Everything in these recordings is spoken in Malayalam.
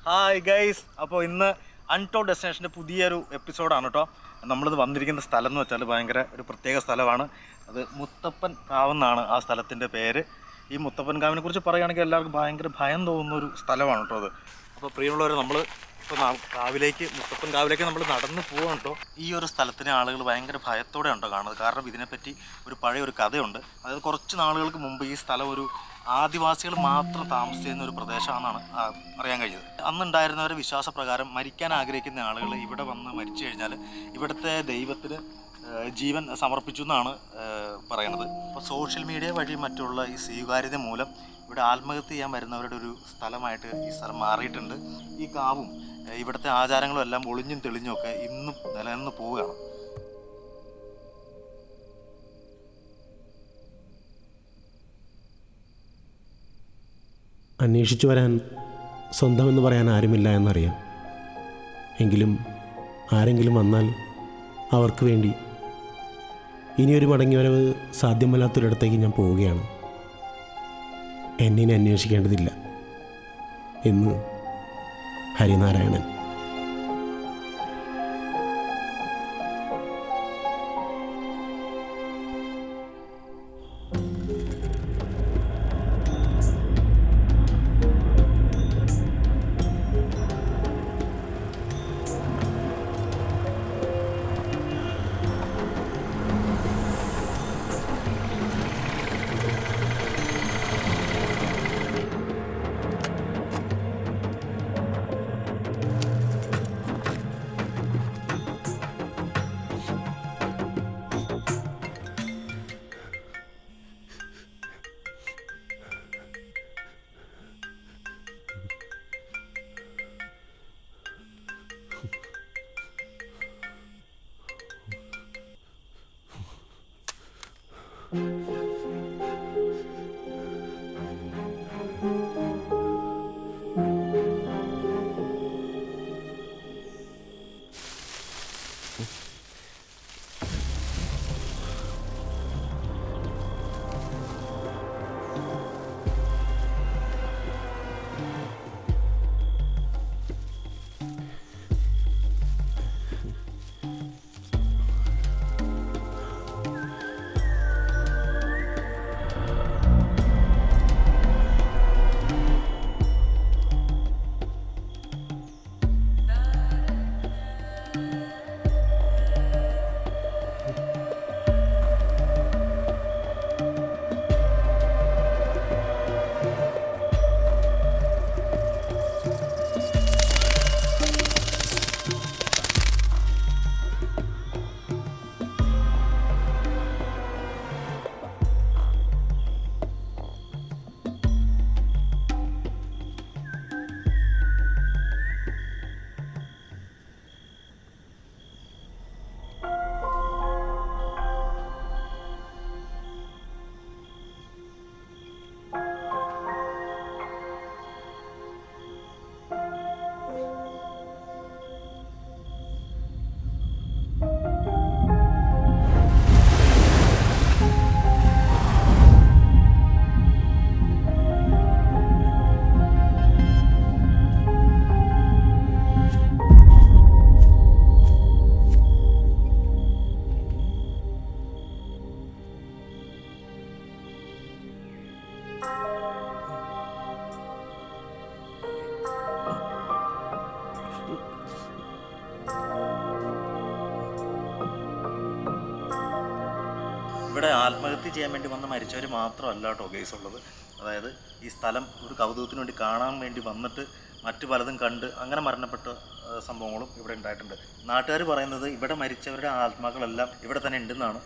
ഹായ് ഗൈസ്, അപ്പോൾ ഇന്ന് അൺടോൾഡ് ഡെസ്റ്റിനേഷൻ്റെ പുതിയൊരു എപ്പിസോഡാണ് കേട്ടോ. നമ്മളിത് വന്നിരിക്കുന്ന സ്ഥലം എന്ന് വെച്ചാൽ ഭയങ്കര ഒരു പ്രത്യേക സ്ഥലമാണ്. അത് മുത്തപ്പൻ കാവെന്നാണ് ആ സ്ഥലത്തിൻ്റെ പേര്. ഈ മുത്തപ്പൻ കാവിനെ കുറിച്ച് പറയുകയാണെങ്കിൽ എല്ലാവർക്കും ഭയങ്കര ഭയം തോന്നുന്നൊരു സ്ഥലമാണ് കേട്ടോ അത്. അപ്പോൾ പ്രിയമുള്ളവർ, നമ്മൾ ഇപ്പോൾ മുത്തപ്പൻ കാവിലേക്ക് നമ്മൾ നടന്നു പോകാം കേട്ടോ. ഈ ഒരു സ്ഥലത്തിനെ ആളുകൾ ഭയങ്കര ഭയത്തോടെ ഉണ്ടോ കാണുന്നത്. കാരണം ഇതിനെപ്പറ്റി ഒരു പഴയൊരു കഥയുണ്ട്. അതായത് കുറച്ച് നാളുകൾക്ക് മുമ്പ് ഈ സ്ഥലം ഒരു ആദിവാസികൾ മാത്രം താമസിച്ചിരുന്ന ഒരു പ്രദേശമാണെന്നാണ് അറിയാൻ കഴിഞ്ഞത്. അന്നുണ്ടായിരുന്നവരുടെ വിശ്വാസപ്രകാരം മരിക്കാൻ ആഗ്രഹിക്കുന്ന ആളുകൾ ഇവിടെ വന്ന് മരിച്ചു കഴിഞ്ഞാൽ ഇവിടുത്തെ ദൈവത്തിന് ജീവൻ സമർപ്പിച്ചു എന്നാണ് പറയുന്നത്. അപ്പോൾ സോഷ്യൽ മീഡിയ വഴി മറ്റുള്ള ഈ സ്വീകാര്യത മൂലം ഇവിടെ ആത്മഹത്യ ചെയ്യാൻ വരുന്നവരുടെ ഒരു സ്ഥലമായിട്ട് ഈ സ്ഥലം മാറിയിട്ടുണ്ട്. ഈ കാവും ഇവിടുത്തെ ആചാരങ്ങളും എല്ലാം ഒളിഞ്ഞും തെളിഞ്ഞും ഒക്കെ ഇന്നും നിലനിന്ന് പോവുകയാണ്. അന്വേഷിച്ചു വരാൻ സ്വന്തമെന്ന് പറയാൻ ആരുമില്ല എന്നറിയാം. എങ്കിലും ആരെങ്കിലും വന്നാൽ അവർക്ക് വേണ്ടി ഇനിയൊരു മടങ്ങിവരവ് സാധ്യമല്ലാത്തൊരിടത്തേക്ക് ഞാൻ പോവുകയാണ്. എന്നെ അന്വേഷിക്കേണ്ടതില്ല എന്ന് ഹരിനാരായണൻ. ഇവിടെ ആത്മഹത്യ ചെയ്യാൻ വേണ്ടി വന്ന് മരിച്ചവർ മാത്രമല്ല കേട്ടോ കേസ് ഉള്ളത്. അതായത് ഈ സ്ഥലം ഒരു കൗതുകത്തിന് വേണ്ടി കാണാൻ വേണ്ടി വന്നിട്ട് മറ്റു പലതും കണ്ട് അങ്ങനെ മരണപ്പെട്ട സംഭവങ്ങളും ഇവിടെ ഉണ്ടായിട്ടുണ്ട്. നാട്ടുകാർ പറയുന്നത് ഇവിടെ മരിച്ചവരുടെ ആത്മാക്കളെല്ലാം ഇവിടെ തന്നെ ഉണ്ടെന്നാണ്.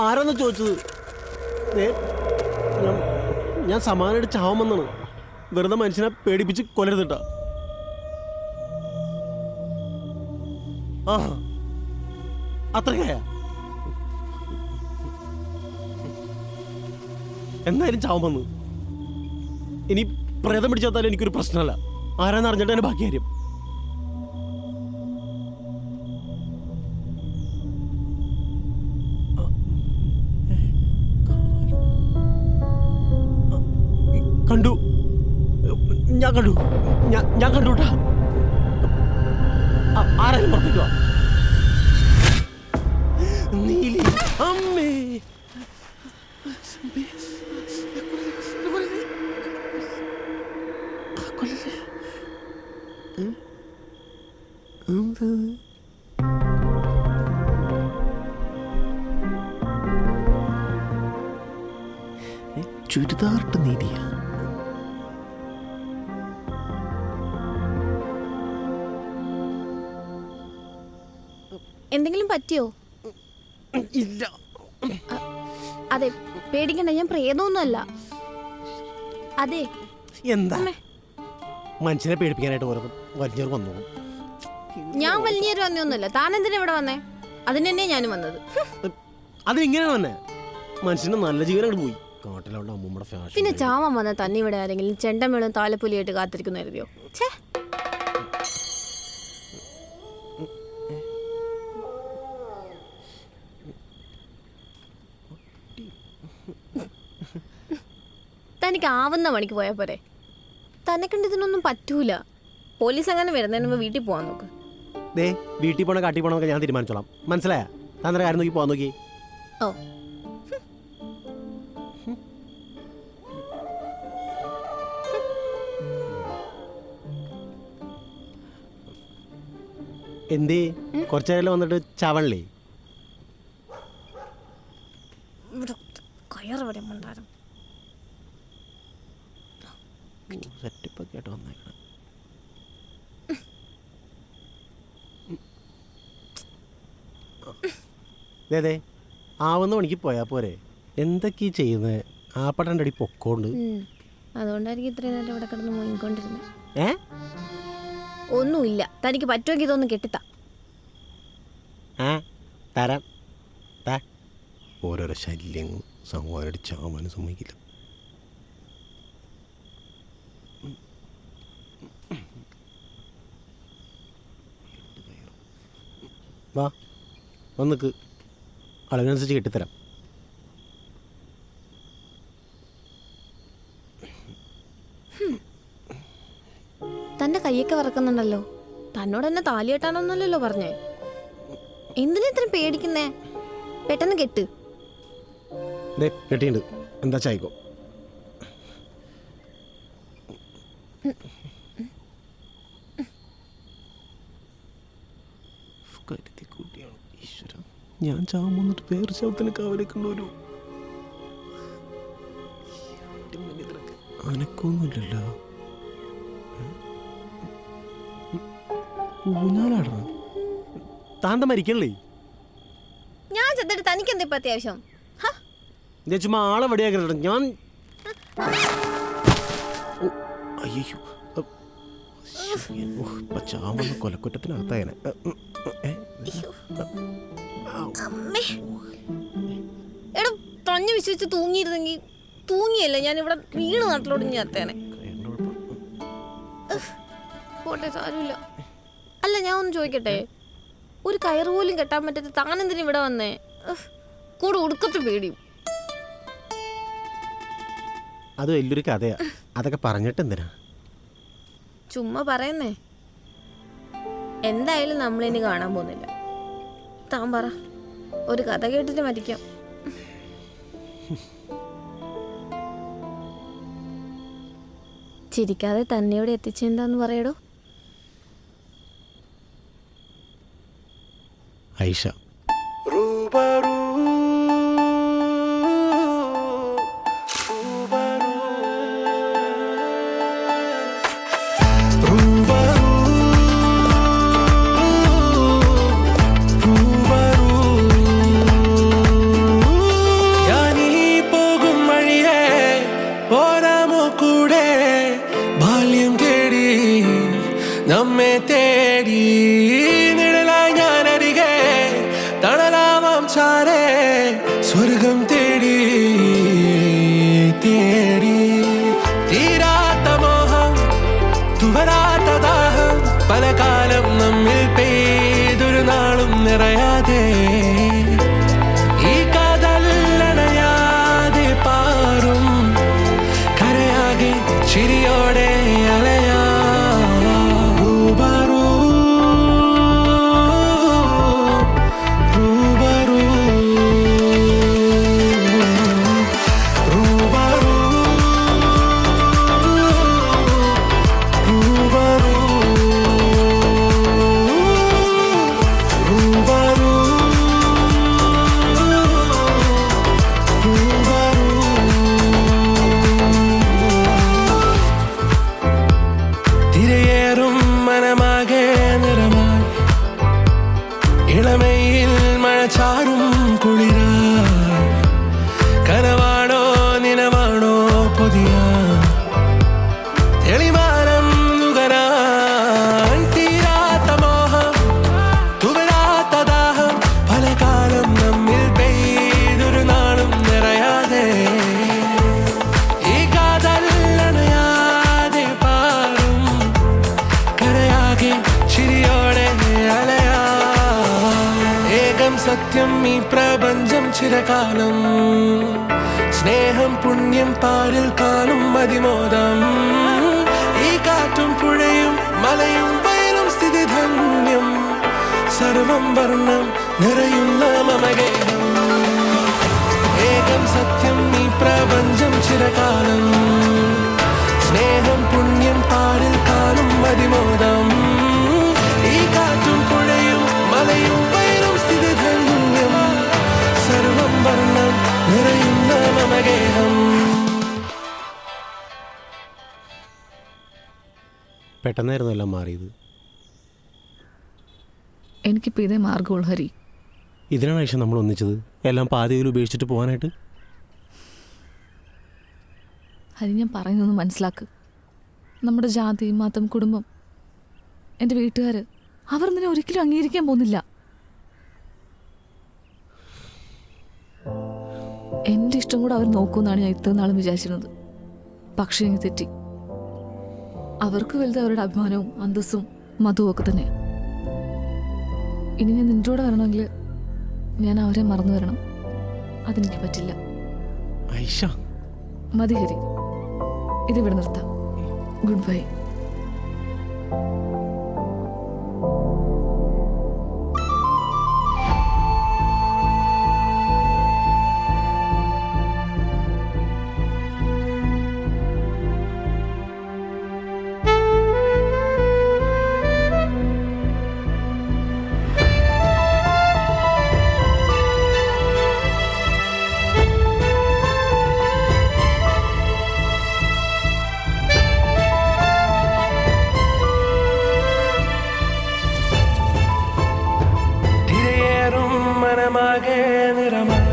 ആരാന്ന് ചോദിച്ചത്? ഞാൻ സമാനായിട്ട് ചാവുമെന്നാണ്. വെറുതെ മനുഷ്യനെ പേടിപ്പിച്ച് കൊല്ലരുതിട്ടാ. ആ അത്രയാ? എന്തായാലും ചാവുമെന്ന്. ഇനി പ്രേതം പിടിച്ചാൽ എനിക്കൊരു പ്രശ്നമല്ല. ആരാന്ന് അറിഞ്ഞിട്ട് എൻ്റെ ബാക്കി കാര്യം. കണ്ടു. ഞാൻ കണ്ടു. ഞാൻ കണ്ടുട്ടാ. ആരായാലും പുറത്തേക്ക് വാ. നീലി അമ്മേ. ചുരിദാറിട്ട് നീലിയ. എന്തെങ്കിലും പറ്റിയോ? ഇല്ല. അതെ, പേടിക്കണ്ട, ഞാൻ പ്രേതമൊന്നുമല്ല. അതെ. എന്താ മനുഷ്യനെ പേടിപ്പിക്കാനായിട്ട് ഓരോ വലിഞ്ഞവർ വന്നു. ഞാൻ വലിഞ്ഞേര് വന്നൊന്നുമല്ല. താൻ എന്തിനാ ഇവിടെ വന്നേ? അതിന് തന്നെ ഞാനും വന്നത്. അതിങ്ങനെയാണ് വന്നേ. മനുഷ്യന്റെ നല്ല ജീവനങ്ങൾ പോയി. കാട്ടിലുള്ള അമ്മൂമ്മയുടെ ഫാഷൻ. പിന്നെ ചാവാൻ വന്ന തന്നെ ഇവിടെ ആരെങ്കിലും ചെണ്ടമേളും താലപ്പൊലിയായിട്ട് കാത്തിരിക്കുന്ന കരുതിയോ? തനിക്ക് ആവുന്ന പണിക്ക് പോയാൽ പോരെ. തന്നെ കണ്ട് ഇതിനൊന്നും പറ്റൂല. പോലീസ് അങ്ങനെ വരുന്നതിന് മുമ്പ് വീട്ടിൽ പോകാൻ നോക്ക്. ദേ, വീട്ടിൽ പോണ കാട്ടി പോണൊക്കെ ഞാൻ തീരുമാനിച്ചോളാം. മനസ്സിലായ? തന്നെ കാര്യം നോക്കി പോകാൻ നോക്കി. ഓ, എന്തേ കുറച്ചേരം വന്നിട്ട് ചവണല്ലേ? കയറവിടെ ഉണ്ടായിരുന്നു. സെറ്റപ്പൊക്കെ ആയിട്ട് വന്നേക്കണം. അതെ, ആവുന്ന പണിക്ക് പോയാ പോരെ. എന്തൊക്കെയാ ചെയ്യുന്നത്? ആ പട്ടൻ്റെ അടി പൊക്കോണ്ട്. അതുകൊണ്ടായിരിക്കും ഇത്രയും നേരം ഇവിടെ കിടന്ന് മുങ്ങിക്കൊണ്ടിരുന്നത്. ഒന്നുമില്ല. തനിക്ക് പറ്റുമെങ്കിൽ ഇതൊന്നും കെട്ടിത്താ. തരാം. ഓരോരോ ശല്യങ്ങൾ സംവാരടിച്ചാവാനും സമ്മതിക്കില്ല. വാ, വന്നിക്ക്. അളവിനനുസരിച്ച് കെട്ടിത്തരാം. തന്റെ കൈയൊക്കെ വറക്കുന്നുണ്ടല്ലോ. തന്നോട് എന്നെ താലി കെട്ടാനൊന്നുമല്ലല്ലോ പറഞ്ഞേ. എന്തിനാ ഇത്ര പേടിക്കുന്നേ? പെട്ടെന്ന് കെട്ട്. കെട്ടിയുണ്ട്. എന്താ ചായക്കോ? ഈശ്വര, ഞാൻ ചാവാൻ വന്നിട്ട് വേറെ ശവത്തിന് കാവലേക്കൊണ്ട് വരൂ. അനക്കൊന്നുമില്ലല്ലോ. ഊഞ്ഞാലാടണം. താന്ത മരിക്കണല്ലേ? ഞാൻ ചെന്നിട്ട് തനിക്ക് എന്താ ഇപ്പൊ അത്യാവശ്യം? ചുമ്മാ ആളെ വടിയാക്കട്ടെ. ഞാൻ അയ്യോ ചാവുന്ന കൊലക്കുറ്റത്തിനകത്തായനെ. എടോ, തഞ്ഞു വിശ്വസിച്ച് തൂങ്ങിയിരുന്നെങ്കിൽ തൂങ്ങിയല്ലേ ഞാൻ ഇവിടെ വീണ് നാട്ടിലോട് ചേർത്തേനെ. പോട്ടെ, സാരമില്ല. അല്ല, ഞാൻ ഒന്ന് ചോദിക്കട്ടെ, ഒരു കയറ് പോലും കെട്ടാൻ പറ്റാത്ത താനെന്തിനാ ഇവിടെ വന്നേ? കൂടെ ഉടുക്കത്ത് പേടിയും. അത് വലിയൊരു കഥയാ. അതൊക്കെ പറഞ്ഞിട്ട് എന്തിനാ? ചുമ്മാ പറയുന്നേ. എന്തായാലും നമ്മളിനി കാണാൻ പോകുന്നില്ല. താൻ പറ, ഒരു കഥ കേട്ടിട്ട് മരിക്കാം. ചിരിക്കാതെ തന്നെ ഇവിടെ എത്തിച്ചെന്താന്ന് പറയടോ. ഐഷ. നമ്മെ തേടി നിഴലായി ഞാനരികെ തണലാവാം ചാരേ സ്വർഗം തേടി തേടി തീരാത്ത മോഹം തുവരാത്ത ദാഹം പല കാലം നമ്മിൽ പെയ്തൊരു നാളും നിറയാതെ ഈ കാതല്ലണയാതെ പാറും കരയാകെ ചിരിയോടെ അലയാ റൂബറൂ റൂബറൂ റൂബറൂ റൂബറൂ റൂബറൂ തിരയേറും മനമാകെ നിറമായി ഇളമയിൽ മഴ ചാറും കുളിരായി കനവാണോ നിനവാണോ പുതിയ തെളിവാനം നുകരാൻ തീരാത്ത മോഹം തുവരാത്ത ദാഹം പല കാലം നമ്മിൽ പെയ്തൊരു നാളും നിറയാതെ ഈ കാതല്ലണയാതെ പാറും കരയാകെ ചിരിയോടെ അലയാ ഏകം സത്യം ഈ പ്രപഞ്ചം ചിരകാലം സ്നേഹം പുണ്യം പാരിൽ കാണും മതിമോദം ഈ കാറ്റും പുഴയും മലയും വയലും സ്ഥിതി ധന്യം സർവം വർണ്ണം നിറയുന്ന മമഗേഹം ഏകം സത്യം ഈ പ്രപഞ്ചം ചിരകാലം സ്നേഹം പുണ്യം പാരിൽ കാണും മതിമോദം ഈ കാറ്റും പുഴയും മലയും വയലും സ്ഥിതി ധന്യം സർവം വർണ്ണം നിറയുന്ന മമഗേഹം പെട്ടെന്നായിരുന്നു എല്ലാം മാറിയത്. എനിക്കിപ്പോൾ ഇതേ മാർഗമുള്ളൂ ഹരി. ഇതിനാണ് ആയിഷ നമ്മൾ ഒന്നിച്ചത്, എല്ലാം പാതിയിൽ ഉപേക്ഷിച്ചിട്ട് പോകാനായിട്ട്. ഹരി, ഞാൻ പറയുന്നതൊന്ന് മനസ്സിലാക്ക്. നമ്മുടെ ജാതി, മതം, കുടുംബം, എൻ്റെ വീട്ടുകാർ, അവർ നിന്നെ ഒരിക്കലും അംഗീകരിക്കാൻ പോകുന്നില്ല. എൻ്റെ ഇഷ്ടം കൂടെ അവർ നോക്കുമെന്നാണ് ഞാൻ ഇത്ര നാളും വിചാരിച്ചിരുന്നത്. പക്ഷേ എനിക്ക് തെറ്റി. അവർക്ക് വലുത് അവരുടെ അഭിമാനവും അന്തസ്സും മതവും ഒക്കെ തന്നെ. ഇനി ഞാൻ നിൻ്റെ കൂടെ വരണമെങ്കിൽ ഞാൻ അവരെ മറന്നു വരണം. അതെനിക്ക് പറ്റില്ല. ആയിഷ, മതി ഹരി, ഇതിവിടെ നിർത്താം. Good bye. തിരയേറും മനമാകെ നിറമായി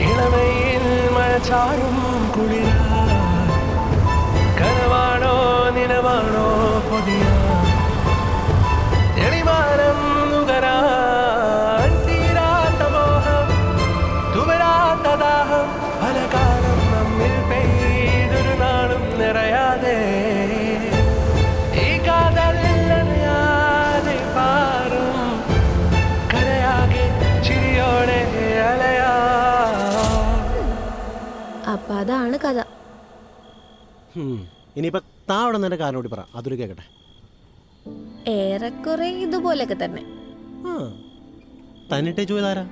ഇളമയിൽ മഴ ചാറും കുളിരായി കനവാണോ നിനവാണോ പുതിയ തെളിവാനം നുകരാൻ തീരാത്ത മോഹം തുവരാത്ത ദാഹം പല കാലം നമ്മിൽ പെയ്തൊരു നാളും നിറയാതെ ഈ കാതല്ലണയാതെ പാറും കരയാകെ ചിരിയോടെ അലയാ. അപ്പം അതാണ് കഥ. ഇനിയിപ്പോൾ താ അവിടെ നിന്ന് എൻ്റെ കാലിനോട് പറ, അതൊരു കേൾക്കട്ടെ. ഏറെക്കുറെ ഇതുപോലൊക്കെ തന്നെ. ആ, തന്നിട്ടേ ചോദിതാരാ?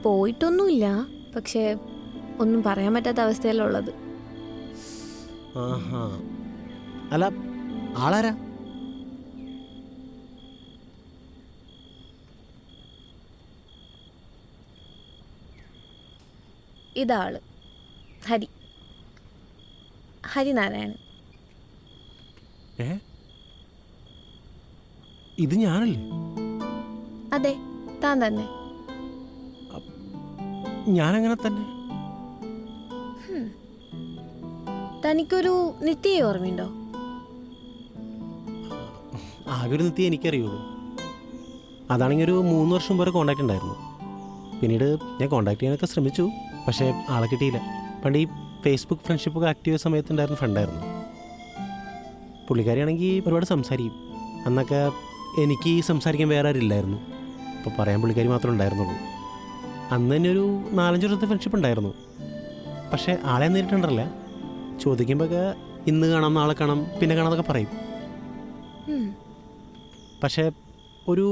പോയിട്ടൊന്നുമില്ല, പക്ഷേ ഒന്നും പറയാൻ പറ്റാത്ത അവസ്ഥയിലുള്ളത്. ആഹാ, അല്ല ആളാരാ? ഇതാള് ഹരി, ഹരിനാരായണൻ. ഏ, ഇത് ഞാനല്ലേ? അതെ, താൻ തന്നെ. ഞാനങ്ങനെ തന്നെ. തനിക്കൊരു നിത്യ ഓർമ്മയുണ്ടോ? ആകെ ഒരു നിത്യം എനിക്കറിയുള്ളൂ. അതാണെങ്കിൽ ഒരു 3 വർഷം വരെ കോണ്ടാക്ട് ഉണ്ടായിരുന്നു. പിന്നീട് ഞാൻ കോണ്ടാക്ട് ചെയ്യാനൊക്കെ ശ്രമിച്ചു, പക്ഷേ ആളെ കിട്ടിയില്ല. പണ്ട് ഈ ഫേസ്ബുക്ക് ഫ്രണ്ട്ഷിപ്പൊക്കെ ആക്റ്റീവ് ആയ സമയത്തുണ്ടായിരുന്ന ഫ്രണ്ടായിരുന്നു. പുള്ളിക്കാരിയാണെങ്കിൽ ഒരുപാട് സംസാരിക്കും. അന്നൊക്കെ എനിക്ക് സംസാരിക്കാൻ വേറെ ആരില്ലായിരുന്നു. അപ്പോൾ പറയാൻ പുള്ളിക്കാരി മാത്രമേ ഉണ്ടായിരുന്നുള്ളൂ. അന്ന് തന്നെ ഒരു 4-5 വർഷത്തെ ഫ്രണ്ട്ഷിപ്പ് ഉണ്ടായിരുന്നു. പക്ഷേ ആളെ നേരിട്ടുണ്ടല്ല, ചോദിക്കുമ്പോഴൊക്കെ ഇന്ന് കാണാം, നാളെ കാണാം, പിന്നെ കാണാതൊക്കെ പറയും. ഉം. പക്ഷേ ഒരു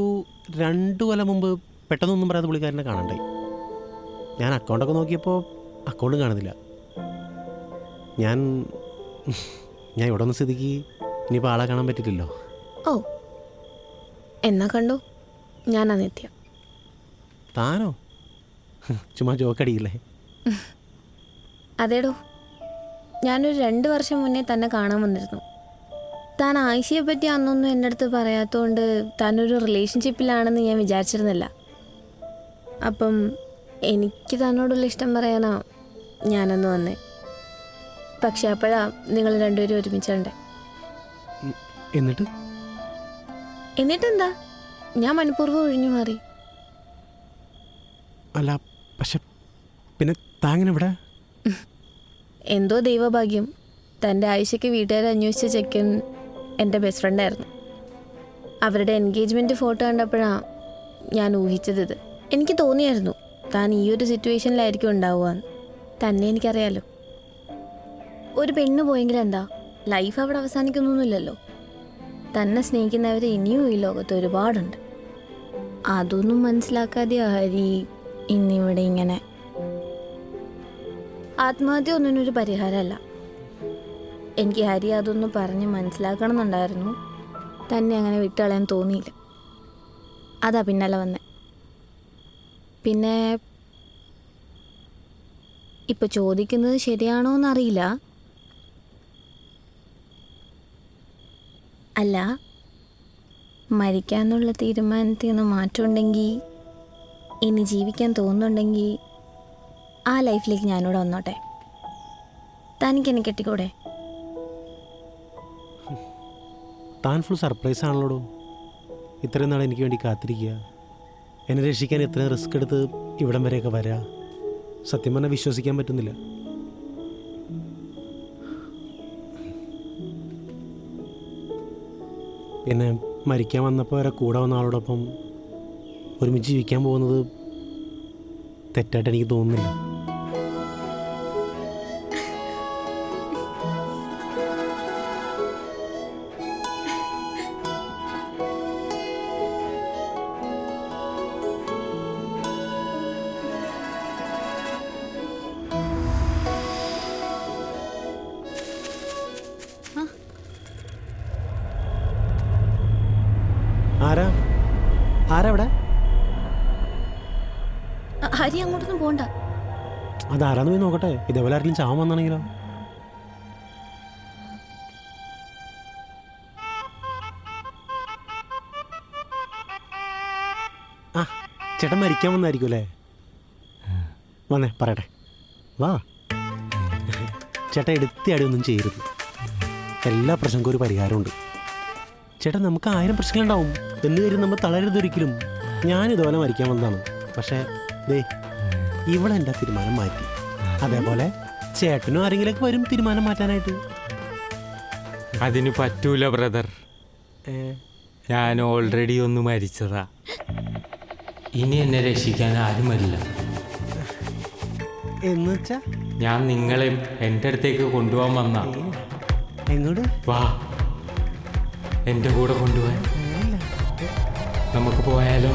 2 കൊല്ലം മുമ്പ് പെട്ടെന്നൊന്നും പറയാതെ പുള്ളിക്കാരനെ കാണണ്ടായി. ഞാൻ അക്കൗണ്ടൊക്കെ നോക്കിയപ്പോൾ അക്കൗണ്ടും കാണുന്നില്ല. ഞാൻ ഇവിടെ വന്ന സ്ഥിതിക്ക് ഇനിയിപ്പോൾ ആളെ കാണാൻ പറ്റില്ലല്ലോ. ഓ, എന്നാ കണ്ടോ, ഞാനാ നിത്യ. താനോ? ചുമ്മാ ജോക്കടിയില്ലേ? അതേടോ, ഞാനൊരു 2 വർഷം മുന്നേ തന്നെ കാണാൻ വന്നിരുന്നു. താൻ ആയിഷയെ പറ്റി അന്നൊന്നും എൻ്റെ അടുത്ത് പറയാത്തതുകൊണ്ട് താനൊരു റിലേഷൻഷിപ്പിലാണെന്ന് ഞാൻ വിചാരിച്ചിരുന്നില്ല. അപ്പം എനിക്ക് തന്നോടുള്ള ഇഷ്ടം പറയാനാ ഞാനന്ന് വന്നേ. പക്ഷെ അപ്പോഴാ നിങ്ങൾ രണ്ടുപേരും ഒരുമിച്ചുണ്ടേ. എന്നിട്ടെന്താ, ഞാൻ മനഃപൂർവ്വം ഒഴിഞ്ഞു മാറി. അല്ല, പക്ഷെ പിന്നെ താങ്ങനെ ഇവിടെ? എന്തോ ദൈവഭാഗ്യം, തൻ്റെ ആയിഷയ്ക്ക് വീട്ടുകാർ അന്വേഷിച്ച ചെക്കൻ എൻ്റെ ബെസ്റ്റ് ഫ്രണ്ടായിരുന്നു. അവരുടെ എൻഗേജ്മെൻറ്റ് ഫോട്ടോ കണ്ടപ്പോഴാണ് ഞാൻ ഊഹിച്ചത് ഇത്. എനിക്ക് തോന്നിയായിരുന്നു താൻ ഈ ഒരു സിറ്റുവേഷനിലായിരിക്കും ഉണ്ടാവുകയെന്ന്. തന്നെ എനിക്കറിയാലോ. ഒരു പെണ്ണ് പോയെങ്കിൽ എന്താ, ലൈഫ് അവിടെ അവസാനിക്കുന്നൊന്നുമില്ലല്ലോ. തന്നെ സ്നേഹിക്കുന്നവർ ഇനിയും ഈ ലോകത്ത് ഒരുപാടുണ്ട്. അതൊന്നും മനസ്സിലാക്കാതെ ഹരി ഇന്നിവിടെ ഇങ്ങനെ. ആത്മഹത്യ ഒന്നിനൊരു പരിഹാരമല്ല. എനിക്ക് ഹരി അതൊന്ന് പറഞ്ഞ് മനസ്സിലാക്കണം എന്നുണ്ടായിരുന്നു. തന്നെ അങ്ങനെ വിട്ടുകളയാൻ തോന്നിയില്ല. അതാ പിന്നാലെ വന്നേ. പിന്നെ ഇപ്പൊ ചോദിക്കുന്നത് ശരിയാണോ എന്നറിയില്ല. അല്ല, മരിക്കാന്നുള്ള തീരുമാനത്തിൽ നിന്ന് മാറ്റമുണ്ടെങ്കിൽ, ഇനി ജീവിക്കാൻ തോന്നുന്നുണ്ടെങ്കിൽ ആ ലൈഫിലേക്ക് ഞാനിവിടെ വന്നോട്ടെ. തനിക്കെന്നെ കെട്ടിക്കൂടെ? താൻ ഫുൾ സർപ്രൈസ് ആണല്ലോടോ. ഇത്രയും നാൾ എനിക്ക് വേണ്ടി കാത്തിരിക്കുക, എന്നെ രക്ഷിക്കാൻ ഇത്രയും റിസ്ക് എടുത്ത് ഇവിടം വരെയൊക്കെ വരാ. സത്യം പറഞ്ഞാൽ വിശ്വസിക്കാൻ പറ്റുന്നില്ല. പിന്നെ മരിക്കാൻ വന്നപ്പോൾ വരെ കൂടെ വന്ന ആളോടൊപ്പം ഒരുമിച്ച് ജീവിക്കാൻ പോകുന്നത് തെറ്റായിട്ട് എനിക്ക് തോന്നുന്നില്ല. ആരാ ഇവിടെ? ഹരി അങ്ങോട്ടൊന്നും പോണ്ട. അതാരാന്ന് പോയി നോക്കട്ടെ. ഇതേപോലെ ആരെങ്കിലും ചാവാൻ വന്നാണെങ്കിലോ? ആ, ചേട്ടൻ മരിക്കാൻ വന്നായിരിക്കും അല്ലേ? വന്നേ പറയട്ടെ, വാ. ചേട്ടൻ എടുത്തിയാടി ഒന്നും ചെയ്യരുത്. എല്ലാ പ്രശ്നങ്ങൾക്കും ഒരു പരിഹാരമുണ്ട്. ചേട്ടൻ നമുക്ക് 1000 പ്രശ്നങ്ങളുണ്ടാവും, എന്ന് കരുതി നമ്മൾ തളരരുതൊരിക്കലും. ഞാനിതുപോലെ മരിക്കാൻ വന്നതാണ്. പക്ഷേ ദേ ഇവിടെ എൻ്റെ തീരുമാനം മാറ്റി. അതേപോലെ ചേട്ടനും ആരെങ്കിലൊക്കെ വരും തീരുമാനം മാറ്റാനായിട്ട്. അതിന് പറ്റൂല ബ്രദർ. ഞാൻ ഓൾറെഡി ഒന്ന് മരിച്ചതാ. ഇനി എന്നെ രക്ഷിക്കാൻ ആരുമല്ല. എന്നുവെച്ചാ ഞാൻ നിങ്ങളെ എൻ്റെ അടുത്തേക്ക് കൊണ്ടുപോകാൻ വന്ന. എങ്ങോട്ട്? വാ, എൻ്റെ കൂടെ കൊണ്ടുപോകാൻ. നമുക്ക് പോയാലോ?